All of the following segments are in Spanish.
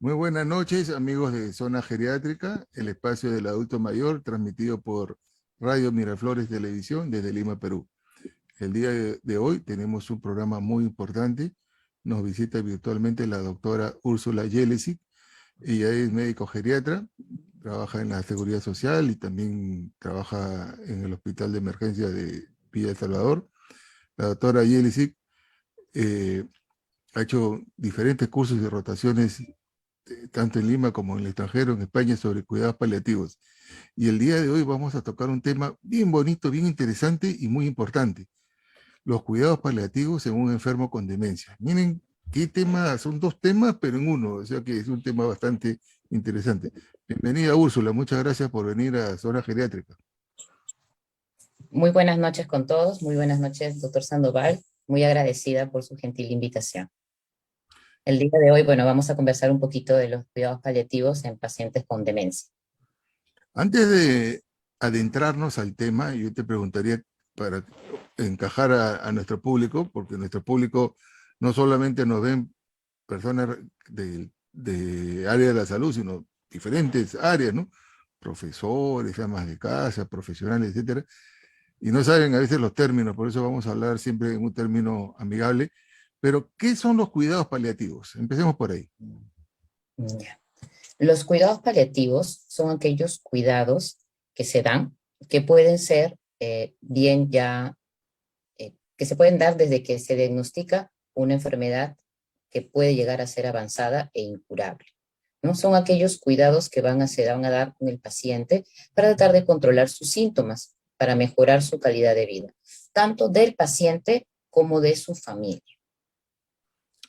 Muy buenas noches, amigos de Zona Geriátrica, el espacio del adulto mayor, transmitido por Radio Miraflores Televisión desde Lima, Perú. El día de hoy tenemos un programa muy importante. Nos visita virtualmente la doctora Úrsula Yelesic. Ella es médico geriatra, trabaja en la Seguridad Social y también trabaja en el Hospital de Emergencia de Villa El Salvador. La doctora Yelesic eh, ha hecho diferentes cursos y rotaciones tanto en Lima como en el extranjero, en España, sobre cuidados paliativos. Y el día de hoy vamos a tocar un tema bien bonito, bien interesante y muy importante. Los cuidados paliativos en un enfermo con demencia. Miren qué tema, son dos temas, pero en uno, o sea que es un tema bastante interesante. Bienvenida, Úrsula, muchas gracias por venir a Zona Geriátrica. Muy buenas noches con todos, muy buenas noches, doctor Sandoval. Muy agradecida por su gentil invitación. El día de hoy, bueno, vamos a conversar un poquito de los cuidados paliativos en pacientes con demencia. Antes de adentrarnos al tema, yo te preguntaría para encajar a nuestro público, porque nuestro público no solamente nos ven personas de área de la salud, sino diferentes áreas, ¿no? Profesores, amas de casa, profesionales, etcétera, y no saben a veces los términos, por eso vamos a hablar siempre en un término amigable. Pero, ¿qué son los cuidados paliativos? Empecemos por ahí. Ya. Los cuidados paliativos son aquellos cuidados que se dan, que pueden ser bien ya, que se pueden dar desde que se diagnostica una enfermedad que puede llegar a ser avanzada e incurable. ¿No? Son aquellos cuidados que se van a dar con el paciente para tratar de controlar sus síntomas, para mejorar su calidad de vida, tanto del paciente como de su familia.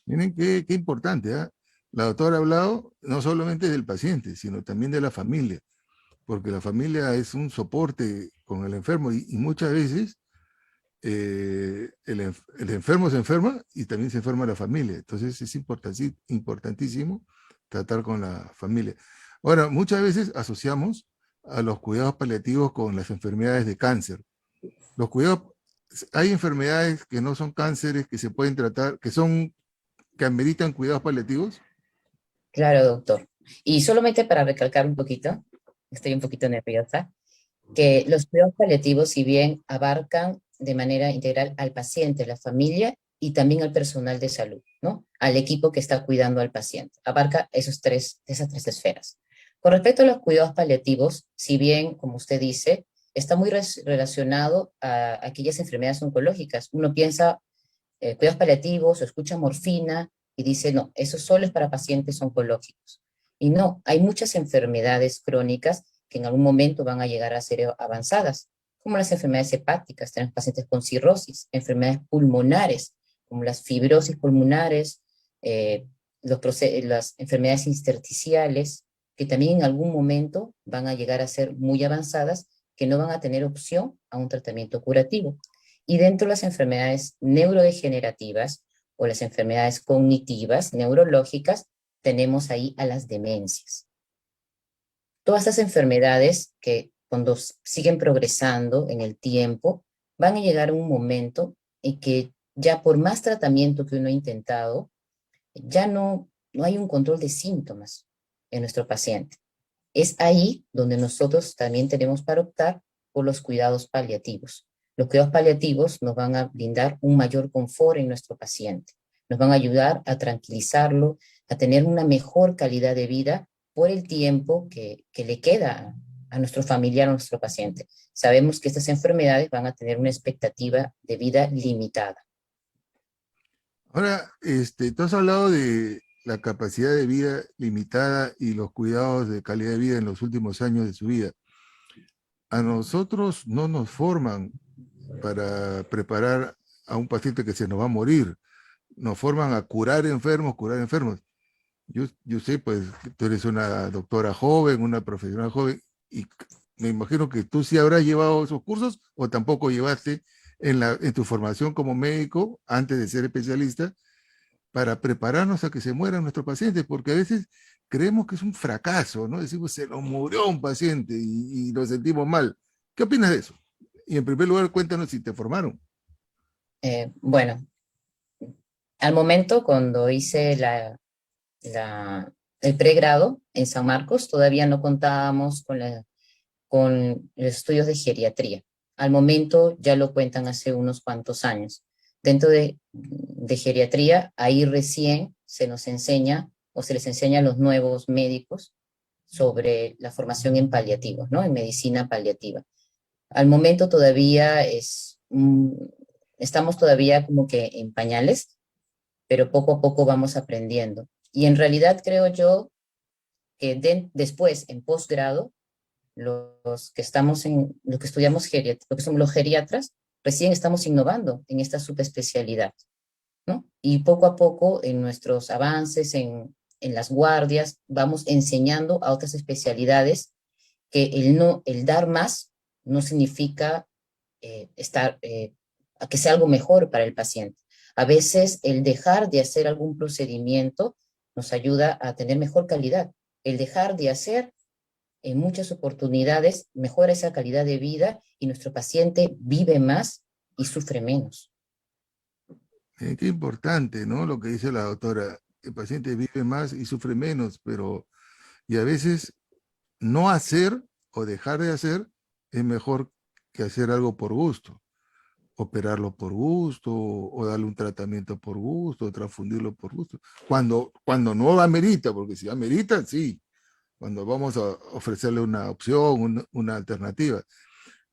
Miren qué importante, ¿eh? La doctora ha hablado no solamente del paciente, sino también de la familia, porque la familia es un soporte con el enfermo y muchas veces el enfermo se enferma y también se enferma la familia. Entonces es importantísimo tratar con la familia. Ahora, muchas veces asociamos a los cuidados paliativos con las enfermedades de cáncer. Los cuidados, hay enfermedades que no son cánceres, que se pueden tratar, que ameritan cuidados paliativos. Claro, doctor. Y solamente para recalcar un poquito, estoy un poquito nerviosa, que los cuidados paliativos, si bien abarcan de manera integral al paciente, la familia y también al personal de salud, ¿no? Al equipo que está cuidando al paciente. Abarca esas tres esferas. Con respecto a los cuidados paliativos, si bien, como usted dice, está muy relacionado a aquellas enfermedades oncológicas. Uno piensa cuidados paliativos o escucha morfina y dice, no, eso solo es para pacientes oncológicos. Y no, hay muchas enfermedades crónicas que en algún momento van a llegar a ser avanzadas, como las enfermedades hepáticas, tenemos pacientes con cirrosis, enfermedades pulmonares, como las fibrosis pulmonares, eh, las enfermedades intersticiales, que también en algún momento van a llegar a ser muy avanzadas, que no van a tener opción a un tratamiento curativo. Y dentro de las enfermedades neurodegenerativas o las enfermedades cognitivas, neurológicas, tenemos ahí a las demencias. Todas estas enfermedades que cuando siguen progresando en el tiempo, van a llegar a un momento en que ya por más tratamiento que uno ha intentado, ya no hay un control de síntomas en nuestro paciente. Es ahí donde nosotros también tenemos para optar por los cuidados paliativos. Los cuidados paliativos nos van a brindar un mayor confort en nuestro paciente, nos van a ayudar a tranquilizarlo, a tener una mejor calidad de vida por el tiempo que le queda a nuestro familiar, a nuestro paciente. Sabemos que estas enfermedades van a tener una expectativa de vida limitada. Ahora, tú has hablado de la capacidad de vida limitada y los cuidados de calidad de vida en los últimos años de su vida. A nosotros no nos forman para preparar a un paciente que se nos va a morir. Nos forman a curar enfermos, curar enfermos. Yo sé, pues, que tú eres una doctora joven, una profesional joven, y me imagino que tú sí habrás llevado esos cursos o tampoco llevaste en tu formación como médico, antes de ser especialista, para prepararnos a que se mueran nuestros pacientes, porque a veces creemos que es un fracaso, ¿no? Decimos, se nos murió un paciente y nos sentimos mal. ¿Qué opinas de eso? Y en primer lugar, cuéntanos si te formaron. Bueno, al momento cuando hice la el pregrado en San Marcos todavía no contábamos con los estudios de geriatría. Al momento ya lo cuentan hace unos cuantos años. Dentro de geriatría, ahí recién se nos enseña o se les enseña a los nuevos médicos sobre la formación en paliativos, ¿no? En medicina paliativa. Al momento todavía estamos todavía como que en pañales, pero poco a poco vamos aprendiendo. Y en realidad creo yo que después, en posgrado, los que estudiamos geriatría, lo que somos los geriatras, recién estamos innovando en esta subespecialidad, ¿no? Y poco a poco en nuestros avances, en las guardias, vamos enseñando a otras especialidades que el dar más no significa a que sea algo mejor para el paciente. A veces el dejar de hacer algún procedimiento nos ayuda a tener mejor calidad. El dejar de hacer en muchas oportunidades mejora esa calidad de vida y nuestro paciente vive más y sufre menos. Qué importante, ¿no? Lo que dice la doctora. El paciente vive más y sufre menos, pero y a veces no hacer o dejar de hacer es mejor que hacer algo por gusto. Operarlo por gusto, o darle un tratamiento por gusto, o transfundirlo por gusto. Cuando no amerita, porque si amerita, sí. Cuando vamos a ofrecerle una opción, una alternativa.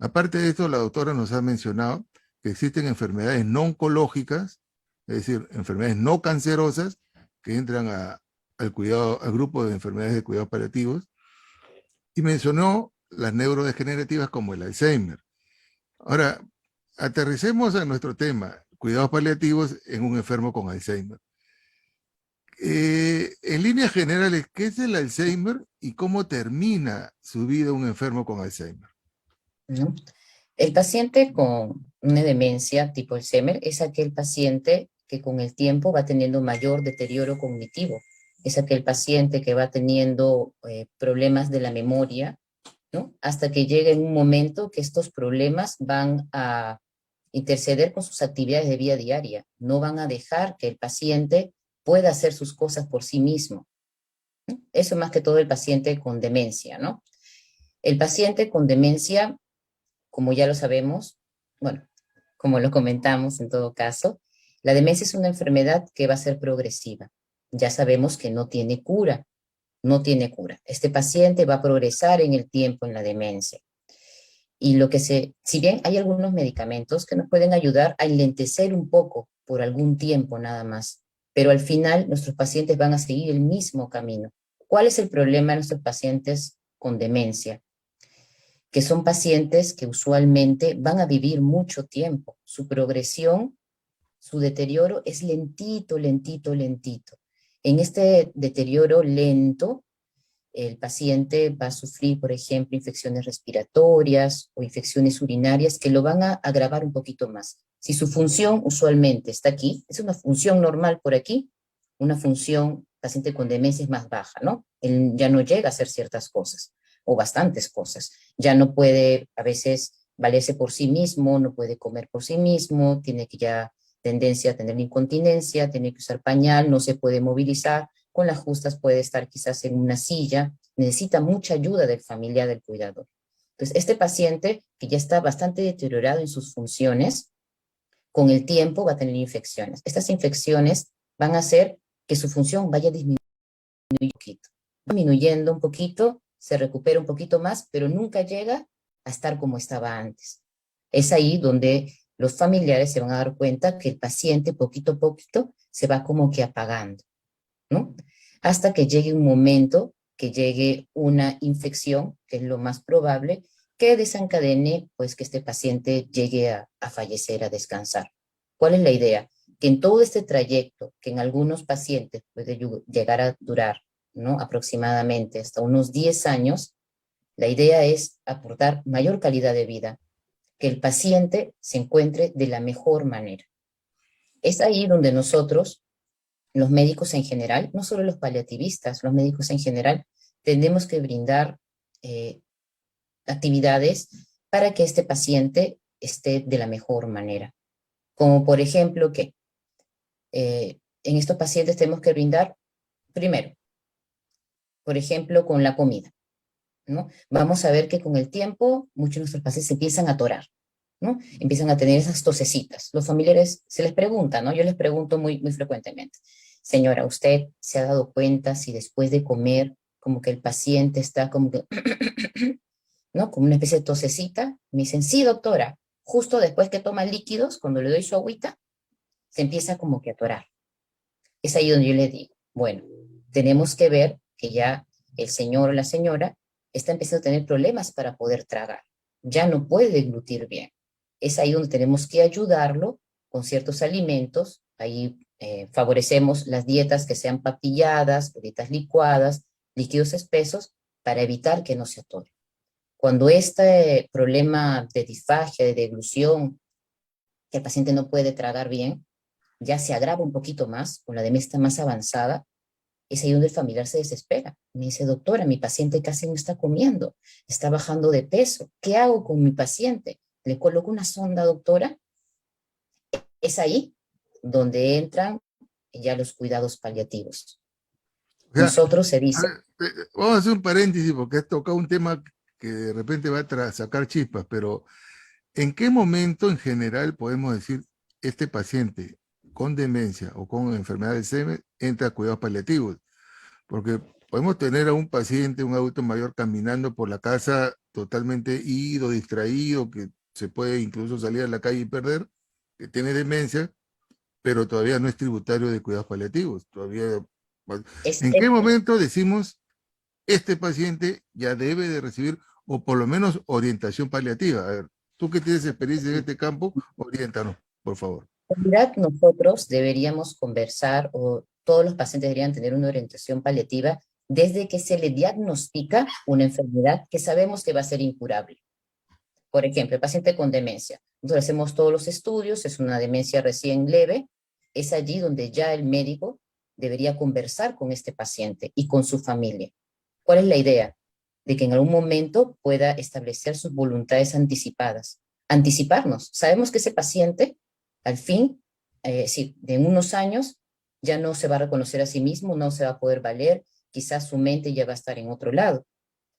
Aparte de esto, la doctora nos ha mencionado que existen enfermedades no oncológicas, es decir, enfermedades no cancerosas, que entran al grupo de enfermedades de cuidados paliativos, y mencionó las neurodegenerativas como el Alzheimer. Ahora, aterricemos a nuestro tema, cuidados paliativos en un enfermo con Alzheimer. En líneas generales, ¿qué es el Alzheimer y cómo termina su vida un enfermo con Alzheimer? ¿No? El paciente con una demencia tipo Alzheimer es aquel paciente que con el tiempo va teniendo mayor deterioro cognitivo. Es aquel paciente que va teniendo problemas de la memoria, ¿no? Hasta que llega en un momento que estos problemas van a interceder con sus actividades de vida diaria. No van a dejar que el paciente pueda hacer sus cosas por sí mismo. ¿No? Eso más que todo el paciente con demencia, ¿no? El paciente con demencia, como ya lo sabemos, bueno, como lo comentamos en todo caso, la demencia es una enfermedad que va a ser progresiva. Ya sabemos que no tiene cura, no tiene cura. Este paciente va a progresar en el tiempo en la demencia. Y si bien hay algunos medicamentos que nos pueden ayudar a enlentecer un poco por algún tiempo nada más, pero al final nuestros pacientes van a seguir el mismo camino. ¿Cuál es el problema de nuestros pacientes con demencia? Que son pacientes que usualmente van a vivir mucho tiempo. Su progresión, su deterioro es lentito, lentito, lentito. En este deterioro lento, el paciente va a sufrir, por ejemplo, infecciones respiratorias o infecciones urinarias que lo van a agravar un poquito más. Si su función usualmente está aquí, es una función normal por aquí, una función paciente con demencia es más baja, ¿no? Él ya no llega a hacer ciertas cosas o bastantes cosas. Ya no puede a veces valerse por sí mismo, no puede comer por sí mismo, tiene que ya tendencia a tener incontinencia, tiene que usar pañal, no se puede movilizar, con las justas puede estar quizás en una silla, necesita mucha ayuda del familiar, del cuidador. Entonces, este paciente que ya está bastante deteriorado en sus funciones, con el tiempo va a tener infecciones. Estas infecciones van a hacer que su función vaya disminuyendo un poquito. Disminuyendo un poquito, se recupera un poquito más, pero nunca llega a estar como estaba antes. Es ahí donde los familiares se van a dar cuenta que el paciente poquito a poquito se va como que apagando, ¿no? Hasta que llegue un momento, que llegue una infección, que es lo más probable, que desencadene pues que este paciente llegue a fallecer, a descansar. ¿Cuál es la idea? Que en todo este trayecto, que en algunos pacientes puede llegar a durar, ¿no? Aproximadamente hasta unos 10 años, la idea es aportar mayor calidad de vida, que el paciente se encuentre de la mejor manera. Es ahí donde nosotros, los médicos en general, no solo los paliativistas, los médicos en general, tenemos que brindar actividades para que este paciente esté de la mejor manera. Como por ejemplo que en estos pacientes tenemos que brindar, primero, por ejemplo, con la comida, ¿no? Vamos a ver que con el tiempo muchos de nuestros pacientes se empiezan a atorar, ¿no? Empiezan a tener esas tosecitas. Los familiares se les pregunta, ¿no? Yo les pregunto muy frecuentemente, señora, ¿usted se ha dado cuenta si después de comer como que el paciente está como que, ¿no? Como una especie de tosecita? Me dicen, sí, doctora, justo después que toma líquidos, cuando le doy su agüita, se empieza como que a atorar. Es ahí donde yo le digo, bueno, tenemos que ver que ya el señor o la señora está empezando a tener problemas para poder tragar. Ya no puede deglutir bien. Es ahí donde tenemos que ayudarlo con ciertos alimentos. Ahí favorecemos las dietas que sean papilladas, dietas licuadas, líquidos espesos, para evitar que no se atore. Cuando este problema de disfagia, de deglución, que el paciente no puede tragar bien, ya se agrava un poquito más, con la demencia más avanzada, es ahí donde el familiar se desespera. Me dice, doctora, mi paciente casi no está comiendo, está bajando de peso. ¿Qué hago con mi paciente? ¿Le coloco una sonda, doctora? Es ahí donde entran ya los cuidados paliativos. O sea, Nosotros se a dice, ver, vamos a hacer un paréntesis porque has tocado un tema que de repente va a sacar chispas, pero ¿en qué momento en general podemos decir este paciente con demencia o con enfermedad de Alzheimer entra a cuidados paliativos? Porque podemos tener a un paciente, un adulto mayor, caminando por la casa totalmente ido, distraído, que se puede incluso salir a la calle y perder, que tiene demencia, pero todavía no es tributario de cuidados paliativos. Todavía, es, ¿en es, qué momento decimos este paciente ya debe de recibir o por lo menos orientación paliativa? A ver, tú que tienes experiencia en este campo, oriéntanos, por favor. en realidad nosotros deberíamos conversar o todos los pacientes deberían tener una orientación paliativa desde que se le diagnostica una enfermedad que sabemos que va a ser incurable. Por ejemplo, el paciente con demencia. Nosotros hacemos todos los estudios, es una demencia recién leve, es allí donde ya el médico debería conversar con este paciente y con su familia. ¿Cuál es la idea? De que en algún momento pueda establecer sus voluntades anticipadas. Anticiparnos. Sabemos que ese paciente, al fin, sí, de unos años, ya no se va a reconocer a sí mismo, no se va a poder valer, quizás su mente ya va a estar en otro lado.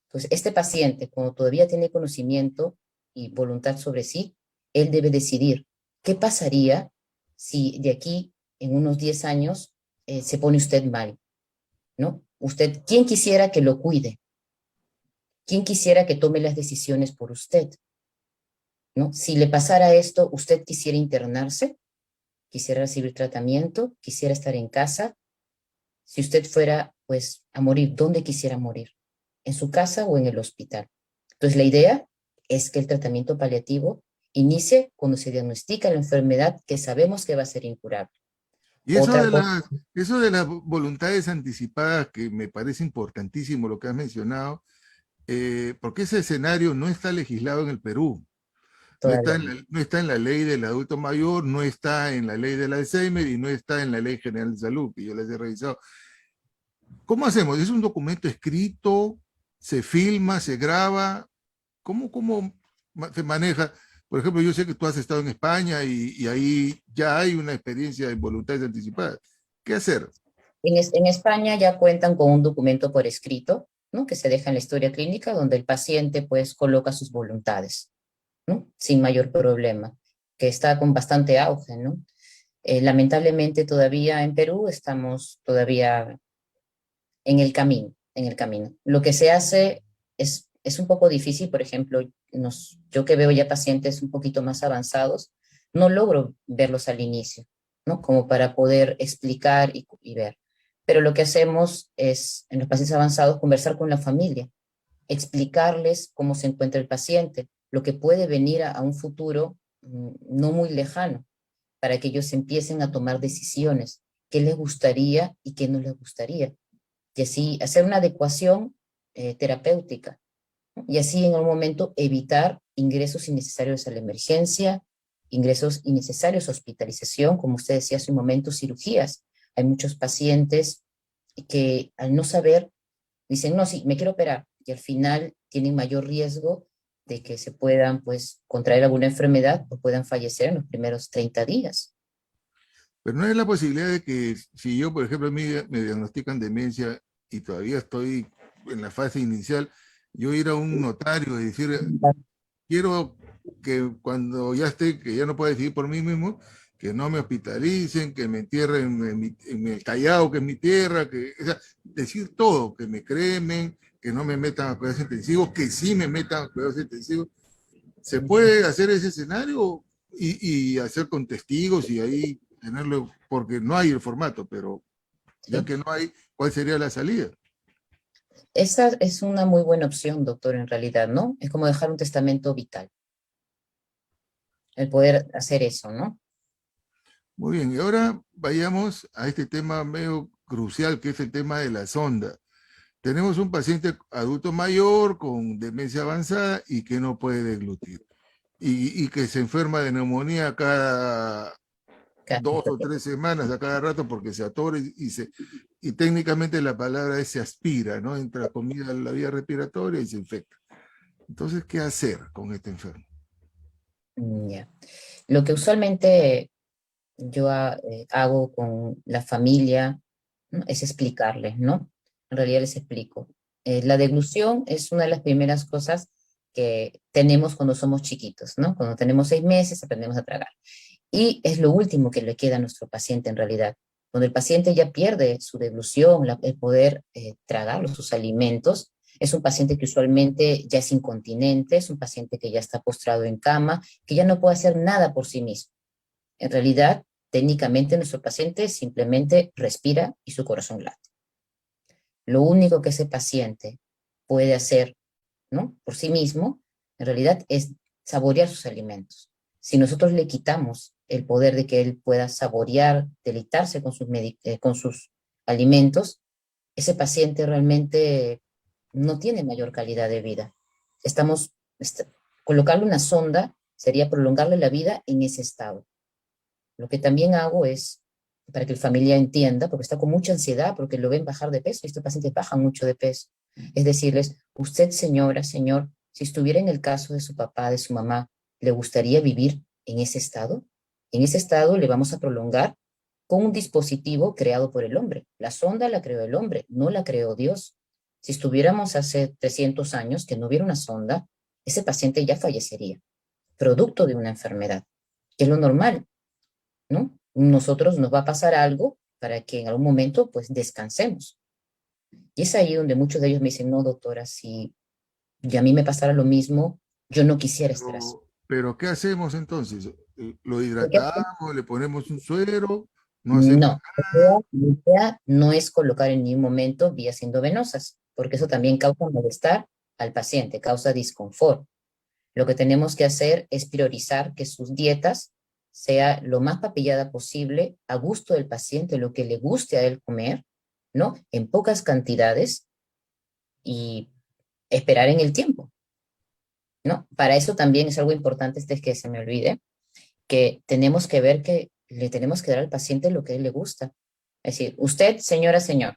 Entonces, este paciente, cuando todavía tiene conocimiento y voluntad sobre sí, él debe decidir qué pasaría si de aquí en unos 10 años se pone usted mal, ¿no? Usted, ¿quién quisiera que lo cuide? ¿Quién quisiera que tome las decisiones por usted? ¿No? Si le pasara esto, ¿usted quisiera internarse? ¿Quisiera recibir tratamiento? ¿Quisiera estar en casa? Si usted fuera, pues, a morir, ¿dónde quisiera morir? ¿En su casa o en el hospital? Entonces, la idea es que el tratamiento paliativo inicie cuando se diagnostica la enfermedad que sabemos que va a ser incurable. Y Otra cosa, eso de las voluntades anticipadas, que me parece importantísimo lo que has mencionado, porque ese escenario no está legislado en el Perú, todavía. no está en la ley del adulto mayor, no está en la ley del Alzheimer y no está en la ley general de salud, que yo les he revisado. ¿Cómo hacemos? ¿Es un documento escrito? ¿Se filma? ¿Se graba? ¿Cómo se maneja? Por ejemplo, yo sé que tú has estado en España y ahí ya hay una experiencia de voluntades anticipadas. ¿Qué hacer? En España ya cuentan con un documento por escrito, ¿no? Que se deja en la historia clínica donde el paciente pues coloca sus voluntades, ¿no? Sin mayor problema, que está con bastante auge, ¿no? Lamentablemente todavía en Perú estamos todavía en el camino, en el camino. Lo que se hace es un poco difícil, por ejemplo, yo que veo ya pacientes un poquito más avanzados, no logro verlos al inicio, ¿no? Como para poder explicar y ver. Pero lo que hacemos es, en los pacientes avanzados, conversar con la familia, explicarles cómo se encuentra el paciente, lo que puede venir a un futuro no muy lejano, para que ellos empiecen a tomar decisiones, qué les gustaría y qué no les gustaría y así hacer una adecuación terapéutica, ¿no? Y así en un momento evitar ingresos innecesarios a la emergencia, ingresos innecesarios a hospitalización, como usted decía hace un momento, cirugías. Hay muchos pacientes que al no saber dicen, no, sí, me quiero operar, y al final tienen mayor riesgo de que se puedan, pues, contraer alguna enfermedad o puedan fallecer en los primeros 30 días. Pero no hay la posibilidad de que si yo, por ejemplo, a mí me diagnostican demencia y todavía estoy en la fase inicial, yo ir a un notario y decir, quiero que cuando ya esté, que ya no pueda decidir por mí mismo, que no me hospitalicen, que me entierren en el Callao, que es mi tierra, que, o sea, decir todo, que me cremen, que no me metan a cuidados intensivos, que sí me metan a cuidados intensivos. ¿Se puede hacer ese escenario y hacer con testigos y ahí tenerlo? Porque no hay el formato, pero ya Sí. que no hay, ¿cuál sería la salida? Esa es una muy buena opción, doctor, en realidad, ¿no? Es como dejar un testamento vital, el poder hacer eso, ¿no? Muy bien, y ahora vayamos a este tema medio crucial, que es el tema de la sonda. Tenemos un paciente adulto mayor con demencia avanzada y que no puede deglutir y que se enferma de neumonía cada Cada 2 o 3 semanas, a cada rato, porque se atora y técnicamente la palabra es se aspira, ¿no? Entra comida en la vía respiratoria y se infecta. Entonces, ¿qué hacer con este enfermo? Ya. Lo que usualmente yo hago con la familia, ¿no? Es explicarles, ¿no? En realidad les explico. La deglución es una de las primeras cosas que tenemos cuando somos chiquitos, ¿no? Cuando tenemos 6 meses aprendemos a tragar. Y es lo último que le queda a nuestro paciente en realidad. Cuando el paciente ya pierde su deglución, el poder tragar sus alimentos, es un paciente que usualmente ya es incontinente, es un paciente que ya está postrado en cama, que ya no puede hacer nada por sí mismo. En realidad, técnicamente nuestro paciente simplemente respira y su corazón late. Lo único que ese paciente puede hacer, ¿no? Por sí mismo, en realidad es saborear sus alimentos. Si nosotros le quitamos el poder de que él pueda saborear, deleitarse con sus alimentos, ese paciente realmente no tiene mayor calidad de vida. Estamos, colocarle una sonda sería prolongarle la vida en ese estado. Lo que también hago es, para que el familia entienda, porque está con mucha ansiedad, porque lo ven bajar de peso, y estos pacientes bajan mucho de peso, es decirles, usted señora, señor, si estuviera en el caso de su papá, de su mamá, ¿le gustaría vivir en ese estado? En ese estado le vamos a prolongar con un dispositivo creado por el hombre. La sonda la creó el hombre, no la creó Dios. Si estuviéramos hace 300 años que no hubiera una sonda, ese paciente ya fallecería, producto de una enfermedad, que es lo normal, ¿no? Nosotros nos va a pasar algo para que en algún momento pues descansemos. Y es ahí donde muchos de ellos me dicen, no, doctora, si a mí me pasara lo mismo, yo no quisiera estar así. Pero ¿qué hacemos entonces? ¿Lo Porque hidratamos, le ponemos un suero, no hacemos no, la idea no es colocar en ningún momento vías endovenosas, porque eso también causa malestar al paciente, causa disconfort. Lo que tenemos que hacer es priorizar que sus dietas sea lo más papillada posible, a gusto del paciente, lo que le guste a él comer, ¿no? En pocas cantidades y esperar en el tiempo, ¿no? Para eso también es algo importante, este es que se me olvide, que tenemos que ver que le tenemos que dar al paciente lo que a él le gusta. Es decir, usted, señora, señor,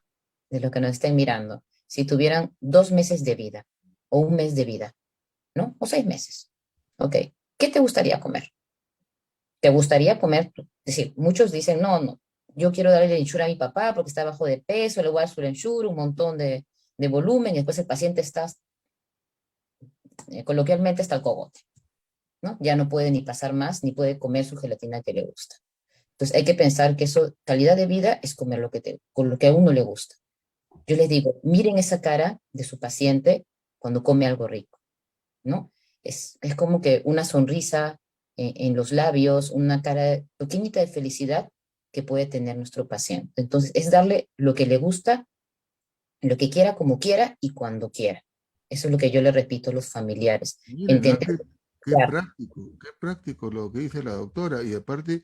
de lo que nos estén mirando, si tuvieran 2 meses de vida o un mes de vida, ¿no? O 6 meses, ¿ok? ¿Qué te gustaría comer? ¿Te gustaría comer? Es decir, muchos dicen, no, no, yo quiero darle el ensure a mi papá porque está bajo de peso, le voy a dar su ensure, un montón de volumen, y después el paciente está, coloquialmente, hasta el cogote, ¿no? Ya no puede ni pasar más, ni puede comer su gelatina que le gusta. Entonces hay que pensar que eso, calidad de vida, es comer con lo que a uno le gusta. Yo les digo, miren esa cara de su paciente cuando come algo rico, ¿no? Es como que una sonrisa en los labios, una cara pequeñita de felicidad que puede tener nuestro paciente. Entonces, es darle lo que le gusta, lo que quiera, como quiera y cuando quiera. Eso es lo que yo le repito a los familiares. Miren, ¿no? Entender, claro, Qué práctico lo que dice la doctora. Y aparte,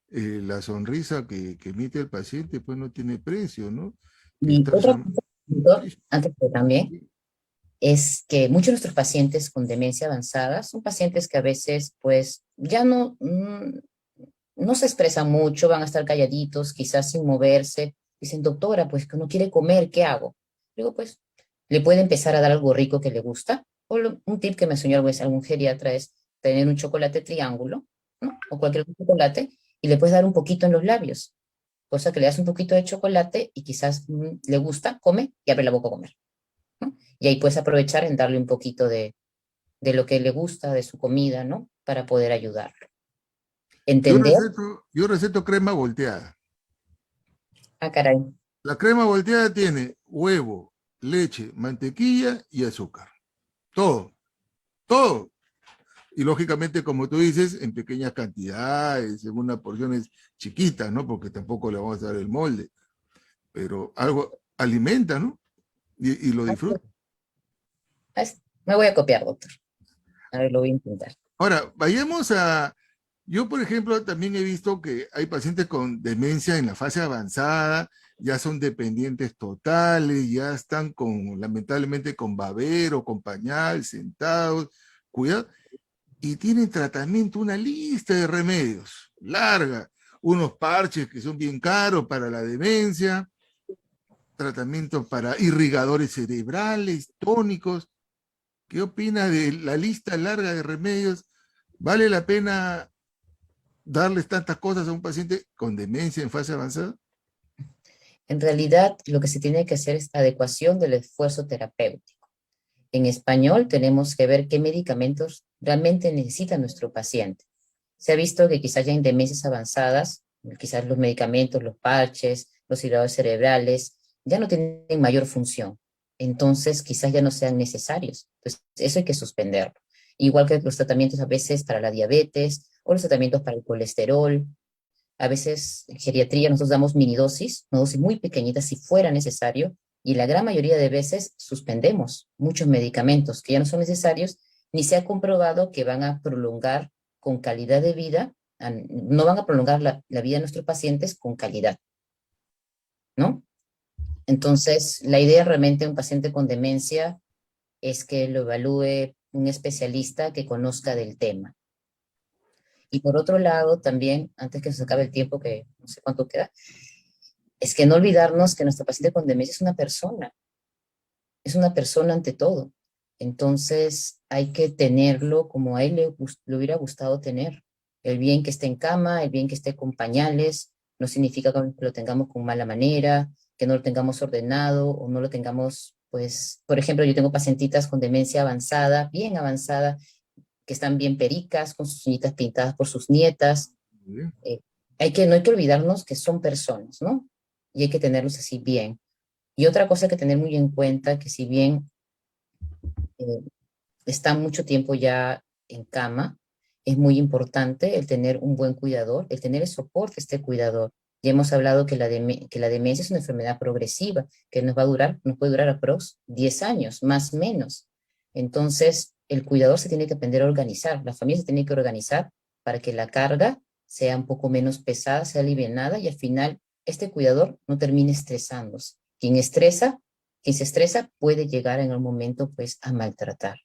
la sonrisa que emite el paciente, pues no tiene precio, ¿no? Que y está otra cosa, doctor, sí, antes que también, sí, es que muchos de nuestros pacientes con demencia avanzada son pacientes que a veces, pues, ya no se expresan mucho, van a estar calladitos, quizás sin moverse. Dicen, doctora, pues que no quiere comer, ¿qué hago? Digo, pues, le puede empezar a dar algo rico que le gusta. Un tip que me enseñó algún geriatra es tener un chocolate triángulo, ¿no? O cualquier chocolate, y le puedes dar un poquito en los labios, cosa que le das un poquito de chocolate y quizás le gusta, come y abre la boca a comer, ¿no? Y ahí puedes aprovechar en darle un poquito de lo que le gusta, de su comida, ¿no? Para poder ayudarlo. Yo Entender, receto, yo receto crema volteada. ah, caray, La crema volteada tiene huevo, leche, mantequilla y azúcar. Todo, todo. Y lógicamente, como tú dices, en pequeñas cantidades, en unas porciones chiquitas, ¿no? Porque tampoco le vamos a dar el molde, pero algo alimenta, ¿no? Y lo disfruta. me voy a copiar, doctor. A ver, lo voy a intentar. Ahora, vayamos a... Yo, por ejemplo, también he visto que hay pacientes con demencia en la fase avanzada, ya son dependientes totales, ya están con, lamentablemente, con babero, con pañal, sentados, cuidado, y tienen tratamiento, una lista de remedios larga, unos parches que son bien caros para la demencia, tratamientos para irrigadores cerebrales, tónicos. ¿Qué opina de la lista larga de remedios? ¿Vale la pena darles tantas cosas a un paciente con demencia en fase avanzada? En realidad, lo que se tiene que hacer es adecuación del esfuerzo terapéutico. En español, tenemos que ver qué medicamentos realmente necesita nuestro paciente. Se ha visto que quizás ya en demencias avanzadas, quizás los medicamentos, los parches, los irrigadores cerebrales, ya no tienen mayor función. Entonces, quizás ya no sean necesarios. Entonces, eso hay que suspenderlo. Igual que los tratamientos a veces para la diabetes o los tratamientos para el colesterol. A veces en geriatría nosotros damos minidosis, una dosis muy pequeñita si fuera necesario, y la gran mayoría de veces suspendemos muchos medicamentos que ya no son necesarios, ni se ha comprobado que van a prolongar con calidad de vida, no van a prolongar la vida de nuestros pacientes con calidad, ¿no? Entonces, la idea realmente de un paciente con demencia es que lo evalúe un especialista que conozca del tema. Y por otro lado, también, antes que se acabe el tiempo, que no sé cuánto queda, es que no olvidarnos que nuestro paciente con demencia es una persona ante todo. Entonces hay que tenerlo como a él le hubiera gustado tener. El bien que esté en cama, el bien que esté con pañales, no significa que lo tengamos con mala manera, que no lo tengamos ordenado o no lo tengamos, pues, por ejemplo, yo tengo pacientitas con demencia avanzada, bien avanzada, que están bien pericas, con sus uñitas pintadas por sus nietas. Bien. Eh, no hay que olvidarnos que son personas, ¿no? Y hay que tenerlos así bien. Y otra cosa que tener muy en cuenta, que si bien eh, está mucho tiempo ya en cama, es muy importante el tener un buen cuidador, el tener el soporte de este cuidador. Ya hemos hablado que que la demencia es una enfermedad progresiva, que nos puede durar aprox 10 años, más o menos. Entonces, el cuidador se tiene que aprender a organizar, la familia se tiene que organizar para que la carga sea un poco menos pesada, sea alivianada y al final este cuidador no termine estresándose. Quien se estresa puede llegar en un momento pues a maltratar,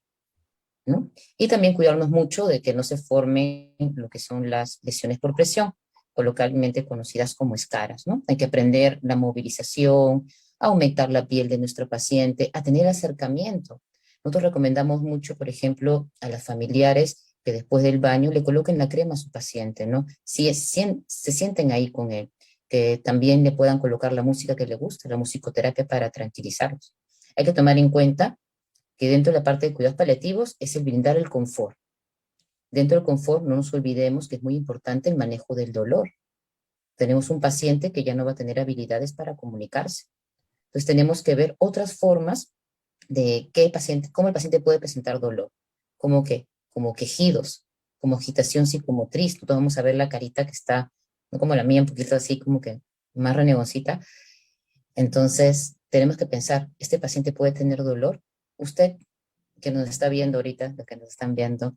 ¿no? Y también cuidarnos mucho de que no se formen lo que son las lesiones por presión, coloquialmente conocidas como escaras, ¿no? Hay que aprender la movilización, a aumentar la piel de nuestro paciente, a tener acercamiento. Nosotros recomendamos mucho, por ejemplo, a las familiares que después del baño le coloquen la crema a su paciente, ¿no? Se sienten ahí con él, que también le puedan colocar la música que le gusta, la musicoterapia para tranquilizarlos. Hay que tomar en cuenta que dentro de la parte de cuidados paliativos es el brindar el confort. Dentro del confort no nos olvidemos que es muy importante el manejo del dolor. Tenemos un paciente que ya no va a tener habilidades para comunicarse. Entonces tenemos que ver otras formas de cómo el paciente puede presentar dolor, como quejidos, como agitación psicomotriz. Nosotros vamos a ver la carita que está, no como la mía, un poquito así como que más renegoncita. Entonces tenemos que pensar, ¿este paciente puede tener dolor? Usted que nos está viendo ahorita, los que nos están viendo,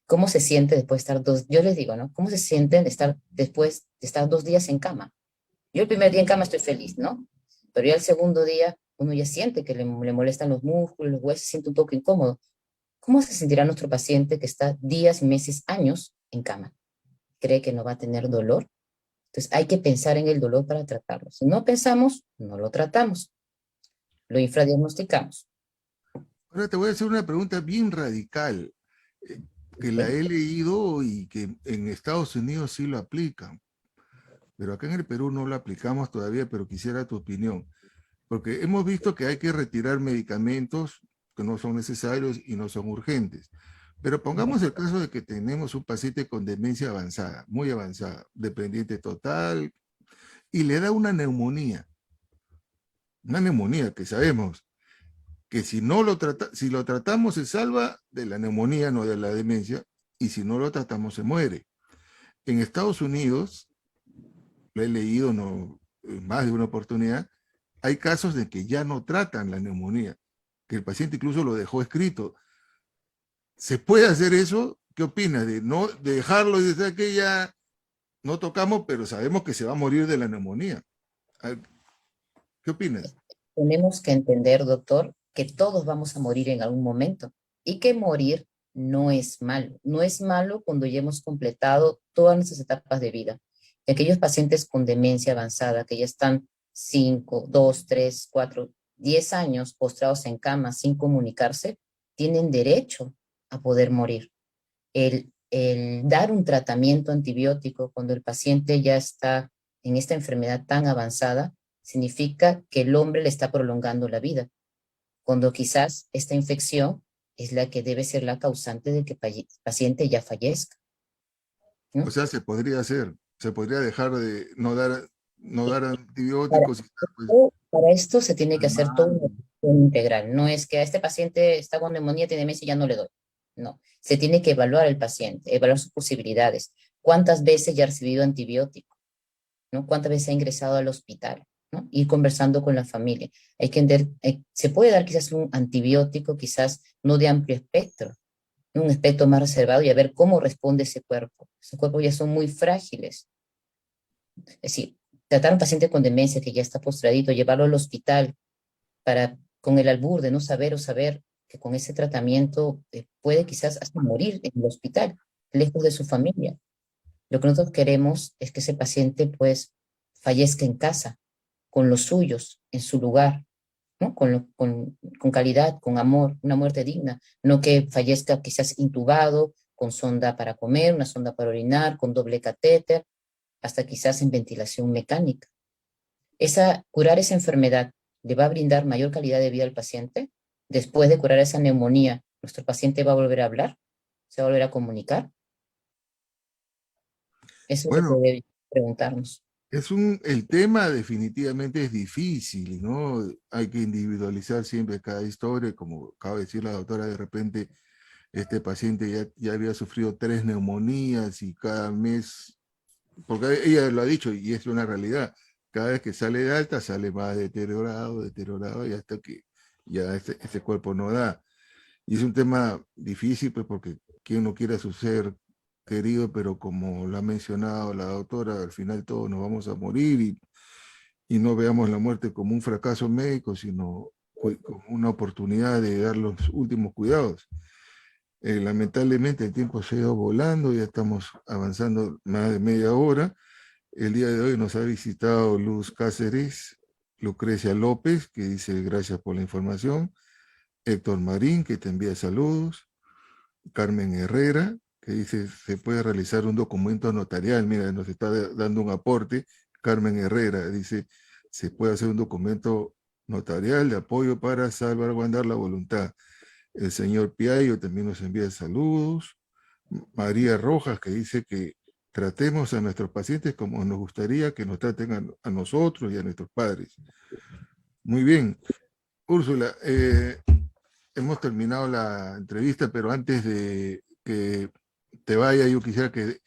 ¿cómo se siente después de estar yo les digo, ¿no? ¿Cómo se sienten de estar después de estar 2 días en cama? Yo el primer día en cama estoy feliz, ¿no? Pero ya el segundo día uno ya siente que le molestan los músculos, los huesos, se siente un poco incómodo. ¿Cómo se sentirá nuestro paciente que está días, meses, años en cama? ¿Cree que no va a tener dolor? Entonces hay que pensar en el dolor para tratarlo. Si no pensamos, no lo tratamos, lo infradiagnosticamos. Ahora te voy a hacer una pregunta bien radical, eh, que la ¿Sí? he leído y que en Estados Unidos sí lo aplican, pero acá en el Perú no lo aplicamos todavía, pero quisiera tu opinión, porque hemos visto que hay que retirar medicamentos que no son necesarios y no son urgentes. Pero pongamos el caso de que tenemos un paciente con demencia avanzada, muy avanzada, dependiente total, y le da una neumonía que sabemos que si si lo tratamos se salva de la neumonía, no de la demencia, y si no lo tratamos se muere. En Estados Unidos, lo he leído no, más de una oportunidad, hay casos de que ya no tratan la neumonía, que el paciente incluso lo dejó escrito. ¿Se puede hacer eso? ¿Qué opinas? De dejarlo y decir que ya no tocamos, pero sabemos que se va a morir de la neumonía. ¿Qué opinas? Tenemos que entender, doctor, que todos vamos a morir en algún momento y que morir no es malo. No es malo cuando ya hemos completado todas nuestras etapas de vida. Y aquellos pacientes con demencia avanzada que ya están 5, 2, 3, 4, 10 años postrados en cama sin comunicarse, tienen derecho a poder morir. El dar un tratamiento antibiótico cuando el paciente ya está en esta enfermedad tan avanzada significa que el hombre le está prolongando la vida, cuando quizás esta infección es la que debe ser la causante de que el paciente ya fallezca, O ¿no? sea, se podría dejar de no dar Para, antibióticos y estar, pues, para esto se tiene que hacer todo calmado. una atención integral. No es que a este paciente está con neumonía, tiene demencia y ya no le doy. No, se tiene que evaluar al paciente, evaluar sus posibilidades. ¿Cuántas veces ya ha recibido antibiótico? ¿No? ¿Cuántas veces ha ingresado al hospital? ¿No? Ir conversando con la familia. Hay que entender, se puede dar quizás un antibiótico, quizás no de amplio espectro, ¿no? Un espectro más reservado y a ver cómo responde ese cuerpo. Esos cuerpos ya son muy frágiles. Es decir, tratar a un paciente con demencia que ya está postradito, llevarlo al hospital para, con el albur de no saber o saber que con ese tratamiento puede quizás hasta morir en el hospital, lejos de su familia. Lo que nosotros queremos es que ese paciente pues fallezca en casa, con los suyos, en su lugar, ¿no? Con calidad, con amor, una muerte digna, no que fallezca quizás intubado, con sonda para comer, una sonda para orinar, con doble catéter, hasta quizás en ventilación mecánica. Curar esa enfermedad le va a brindar mayor calidad de vida al paciente. Después de curar esa neumonía, nuestro paciente va a volver a hablar, se va a volver a comunicar. Eso es lo que Bueno, debe preguntarnos. el tema definitivamente es difícil, ¿no? Hay que individualizar siempre cada historia, como acaba de decir la doctora, de repente este paciente ya había sufrido 3 neumonías y cada mes, porque ella lo ha dicho y es una realidad, cada vez que sale de alta sale más deteriorado y hasta que ya este cuerpo no da. Y es un tema difícil, pues, porque quien no quiere a su ser querido, pero como lo ha mencionado la doctora, al final todos nos vamos a morir y no veamos la muerte como un fracaso médico, sino como una oportunidad de dar los últimos cuidados. Lamentablemente el tiempo se ha ido volando, ya estamos avanzando más de media hora. El día de hoy nos ha visitado Luz Cáceres, Lucrecia López, que dice gracias por la información, Héctor Marín, que te envía saludos, Carmen Herrera, que dice se puede realizar un documento notarial, mira, nos está dando un aporte, Carmen Herrera dice se puede hacer un documento notarial de apoyo para salvaguardar la voluntad. El señor Piayo también nos envía saludos. María Rojas, que dice que tratemos a nuestros pacientes como nos gustaría que nos traten a nosotros y a nuestros padres. Muy bien. Úrsula, hemos terminado la entrevista, pero antes de que te vaya, yo quisiera que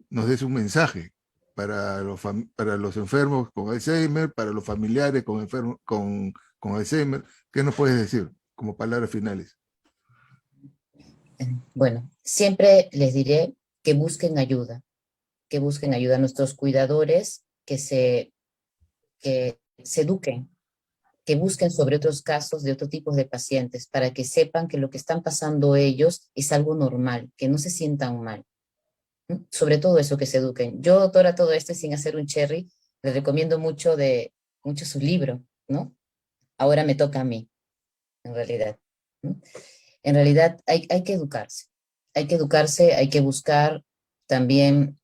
nos des un mensaje para los enfermos con Alzheimer, para los familiares con Alzheimer. ¿Qué nos puedes decir como palabras finales? Bueno, siempre les diré que busquen ayuda a nuestros cuidadores, que se eduquen, que busquen sobre otros casos de otro tipo de pacientes para que sepan que lo que están pasando ellos es algo normal, que no se sientan mal. ¿No? Sobre todo eso, que se eduquen. Yo, doctora, todo esto y sin hacer un cherry, les recomiendo mucho su libro, ¿no? Ahora me toca a mí, en realidad, ¿no? En realidad hay que educarse. Hay que educarse, hay que buscar también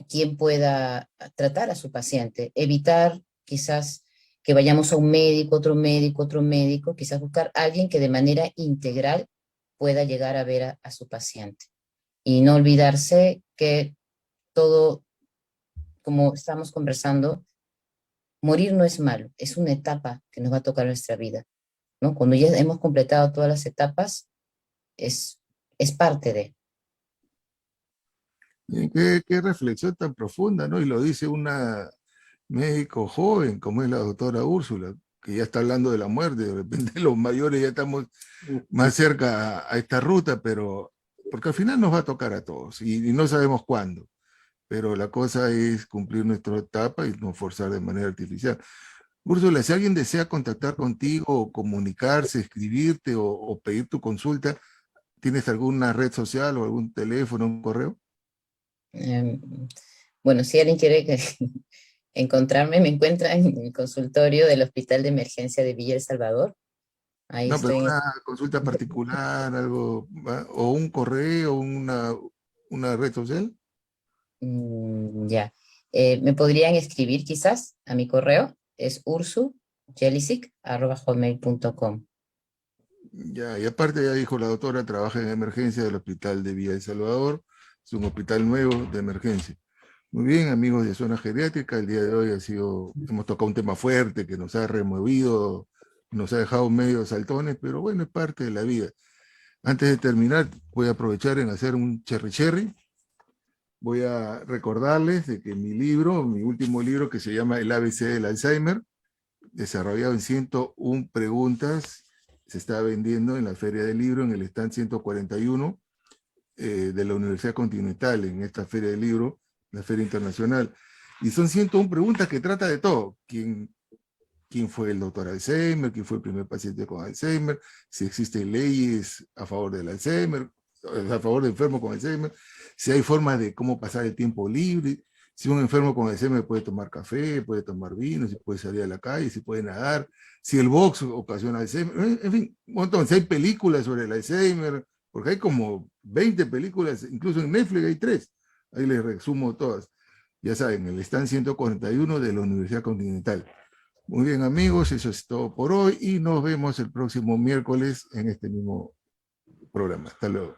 quién pueda tratar a su paciente, evitar quizás que vayamos a un médico, otro médico, quizás buscar a alguien que de manera integral pueda llegar a ver a su paciente. Y no olvidarse que todo, como estamos conversando, morir no es malo, es una etapa que nos va a tocar en nuestra vida, ¿no? Cuando ya hemos completado todas las etapas, es parte de. Qué reflexión tan profunda, ¿no? Y lo dice una médico joven, como es la doctora Úrsula, que ya está hablando de la muerte. De repente los mayores ya estamos más cerca a esta ruta, pero porque al final nos va a tocar a todos y no sabemos cuándo. Pero la cosa es cumplir nuestra etapa y no forzar de manera artificial. Úrsula, si alguien desea contactar contigo, o comunicarse, escribirte o pedir tu consulta, ¿tienes alguna red social o algún teléfono, un correo? Bueno, si alguien quiere encontrarme, me encuentra en el consultorio del Hospital de Emergencia de Villa El Salvador. Ahí No, pero estoy en... una consulta particular, algo, o un correo, una red social. Ya. ¿Me podrían escribir quizás a mi correo? Es ursujelisic@hotmail.com. Ya, y aparte ya dijo la doctora, trabaja en emergencia del Hospital de Villa El Salvador, es un hospital nuevo de emergencia. Muy bien, amigos de Zona Geriátrica, el día de hoy hemos tocado un tema fuerte que nos ha removido, nos ha dejado medio saltones, pero bueno, es parte de la vida. Antes de terminar, voy a aprovechar en hacer un cherry. Voy a recordarles de que mi último libro que se llama El ABC del Alzheimer, desarrollado en 101 preguntas, se está vendiendo en la Feria del Libro, en el stand 141 de la Universidad Continental, en esta Feria del Libro, la Feria Internacional. Y son 101 preguntas que trata de todo. ¿Quién fue el doctor Alzheimer? ¿Quién fue el primer paciente con Alzheimer? Si existen leyes a favor del Alzheimer, a favor del enfermo con Alzheimer, si hay formas de cómo pasar el tiempo libre, si un enfermo con Alzheimer puede tomar café, puede tomar vino, si puede salir a la calle, si puede nadar, si el box ocasiona Alzheimer, en fin, un montón. Si hay películas sobre el Alzheimer, porque hay como 20 películas, incluso en Netflix hay 3, ahí les resumo todas. Ya saben, el stand 141 de la Universidad Continental. Muy bien, amigos, eso es todo por hoy y nos vemos el próximo miércoles en este mismo programa. Hasta luego.